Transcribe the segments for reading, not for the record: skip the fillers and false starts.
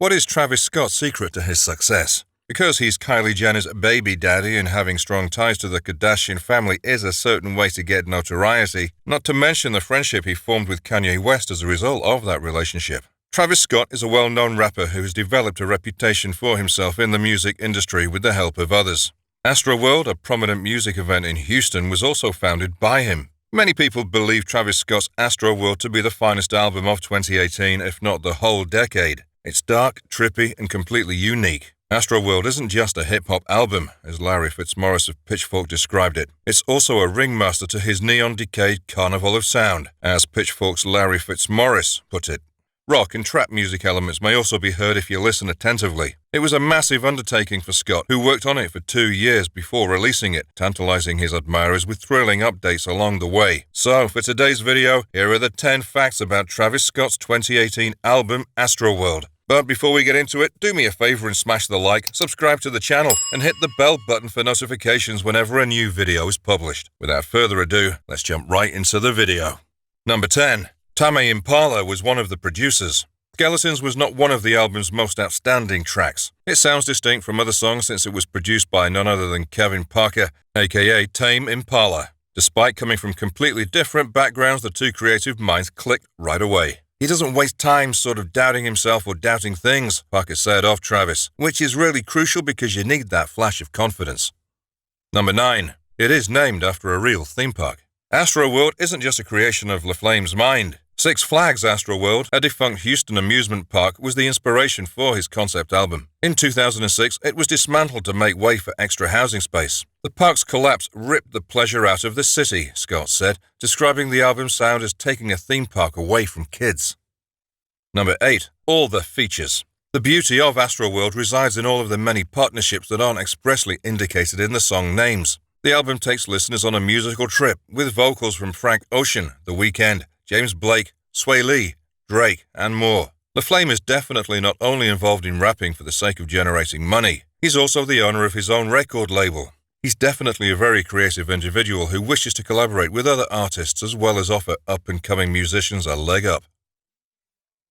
What is Travis Scott's secret to his success? Because he's Kylie Jenner's baby daddy and having strong ties to the Kardashian family is a certain way to get notoriety, not to mention the friendship he formed with Kanye West as a result of that relationship. Travis Scott is a well-known rapper who has developed a reputation for himself in the music industry with the help of others. ASTROWORLD, a prominent music event in Houston, was also founded by him. Many people believe Travis Scott's ASTROWORLD to be the finest album of 2018, if not the whole decade. It's dark, trippy, and completely unique. ASTROWORLD isn't just a hip-hop album, as Larry Fitzmaurice of Pitchfork described it. It's also a ringmaster to his neon-decayed carnival of sound, as Pitchfork's Larry Fitzmaurice put it. Rock and trap music elements may also be heard if you listen attentively. It was a massive undertaking for Scott, who worked on it for 2 years before releasing it, tantalizing his admirers with thrilling updates along the way. So, for today's video, here are the 10 facts about Travis Scott's 2018 album, ASTROWORLD. But before we get into it, do me a favor and smash the like, subscribe to the channel, and hit the bell button for notifications whenever a new video is published. Without further ado, let's jump right into the video. Number 10. Tame Impala was one of the producers. Skeletons was not one of the album's most outstanding tracks. It sounds distinct from other songs since it was produced by none other than Kevin Parker, aka Tame Impala. Despite coming from completely different backgrounds, the two creative minds clicked right away. He doesn't waste time sort of doubting himself or doubting things, Parker said of Travis, which is really crucial because you need that flash of confidence. Number 9. It is named after a real theme park. ASTROWORLD isn't just a creation of LaFlame's mind. Six Flags ASTROWORLD, a defunct Houston amusement park, was the inspiration for his concept album. In 2006, it was dismantled to make way for extra housing space. The park's collapse ripped the pleasure out of the city, Scott said, describing the album's sound as taking a theme park away from kids. Number 8. All the features. The beauty of ASTROWORLD resides in all of the many partnerships that aren't expressly indicated in the song names. The album takes listeners on a musical trip with vocals from Frank Ocean, The Weeknd, James Blake, Sway Lee, Drake, and more. LaFlame is definitely not only involved in rapping for the sake of generating money, he's also the owner of his own record label. He's definitely a very creative individual who wishes to collaborate with other artists as well as offer up-and-coming musicians a leg up.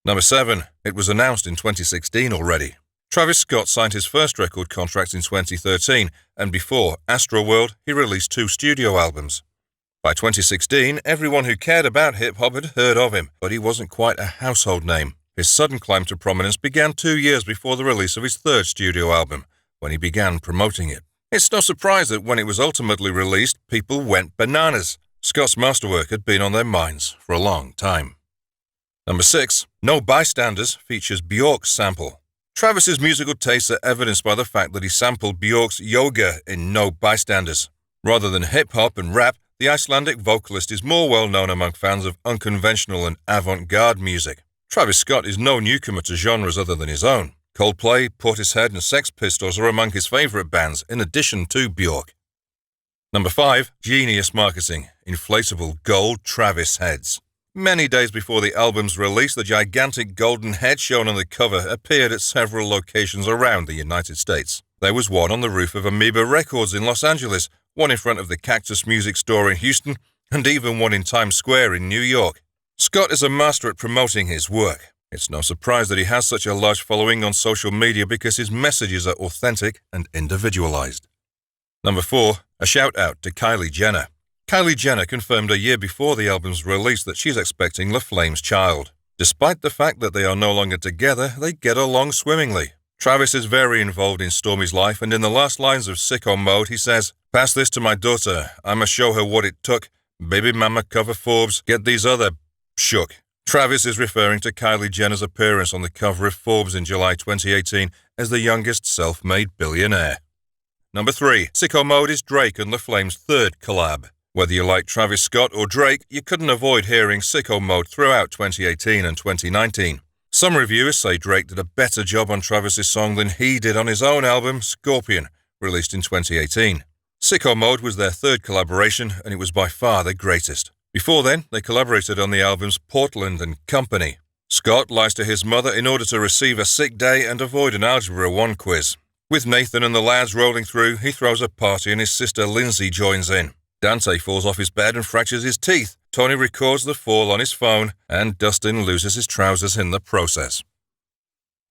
Number 7. It was announced in 2016 already. Travis Scott signed his first record contract in 2013, and before ASTROWORLD, he released 2 studio albums. By 2016, everyone who cared about hip-hop had heard of him, but he wasn't quite a household name. His sudden climb to prominence began 2 years before the release of his third studio album, when he began promoting it. It's no surprise that when it was ultimately released, people went bananas. Scott's masterwork had been on their minds for a long time. Number 6. No Bystanders features Bjork's sample. Travis's musical tastes are evidenced by the fact that he sampled Bjork's Yoga in No Bystanders. Rather than hip-hop and rap, the Icelandic vocalist is more well-known among fans of unconventional and avant-garde music. Travis Scott is no newcomer to genres other than his own. Coldplay, Portishead, and Sex Pistols are among his favorite bands, in addition to Bjork. Number 5. Genius marketing. Inflatable gold Travis heads. Many days before the album's release, the gigantic golden head shown on the cover appeared at several locations around the United States. There was one on the roof of Amoeba Records in Los Angeles, one in front of the Cactus Music Store in Houston, and even one in Times Square in New York. Scott is a master at promoting his work. It's no surprise that he has such a large following on social media because his messages are authentic and individualized. Number 4. A shout-out to Kylie Jenner. Kylie Jenner confirmed a year before the album's release that she's expecting LaFlame's child. Despite the fact that they are no longer together, they get along swimmingly. Travis is very involved in Stormi's life, and in the last lines of Sicko Mode, he says, "Pass this to my daughter. I'ma show her what it took. Baby mama cover Forbes, get these other shook." Travis is referring to Kylie Jenner's appearance on the cover of Forbes in July 2018 as the youngest self-made billionaire. Number 3. Sicko Mode is Drake and LaFlame's third collab. Whether you like Travis Scott or Drake, you couldn't avoid hearing Sicko Mode throughout 2018 and 2019. Some reviewers say Drake did a better job on Travis's song than he did on his own album, Scorpion, released in 2018. Sicko Mode was their third collaboration, and it was by far the greatest. Before then, they collaborated on the albums Portland and Company. Scott lies to his mother in order to receive a sick day and avoid an Algebra 1 quiz. With Nathan and the lads rolling through, he throws a party and his sister Lindsay joins in. Dante falls off his bed and fractures his teeth. Tony records the fall on his phone, and Dustin loses his trousers in the process.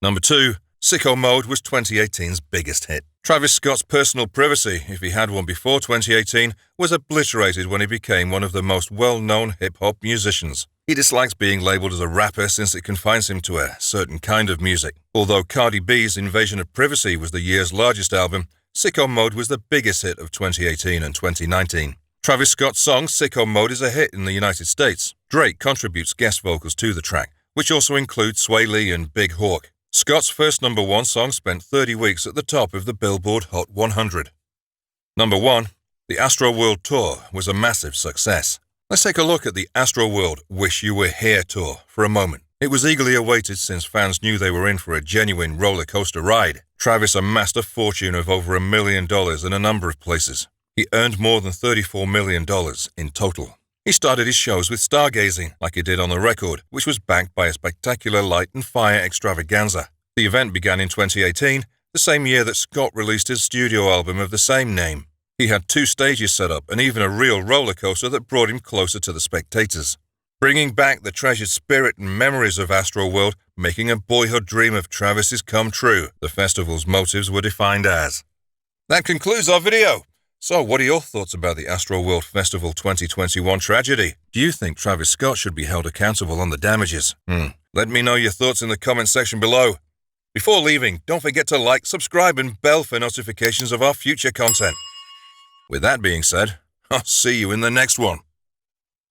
Number 2. Sicko Mode was 2018's biggest hit. Travis Scott's personal privacy, if he had one before 2018, was obliterated when he became one of the most well-known hip-hop musicians. He dislikes being labeled as a rapper since it confines him to a certain kind of music. Although Cardi B's Invasion of Privacy was the year's largest album, Sicko Mode was the biggest hit of 2018 and 2019. Travis Scott's song Sicko Mode is a hit in the United States. Drake contributes guest vocals to the track, which also include Sway Lee and Big Hawk. Scott's first number 1 song spent 30 weeks at the top of the Billboard Hot 100. Number 1. The ASTROWORLD Tour was a massive success. Let's take a look at the ASTROWORLD Wish You Were Here tour for a moment. It was eagerly awaited since fans knew they were in for a genuine roller coaster ride. Travis amassed a fortune of over $1 million in a number of places. He earned more than $34 million in total. He started his shows with stargazing, like he did on the record, which was backed by a spectacular light and fire extravaganza. The event began in 2018, the same year that Scott released his studio album of the same name. He had 2 stages set up and even a real roller coaster that brought him closer to the spectators. Bringing back the treasured spirit and memories of ASTROWORLD, making a boyhood dream of Travis's come true, the festival's motives were defined as. That concludes our video. So, what are your thoughts about the ASTROWORLD Festival 2021 tragedy? Do you think Travis Scott should be held accountable on the damages? Let me know your thoughts in the comment section below. Before leaving, don't forget to like, subscribe, and bell for notifications of our future content. With that being said, I'll see you in the next one.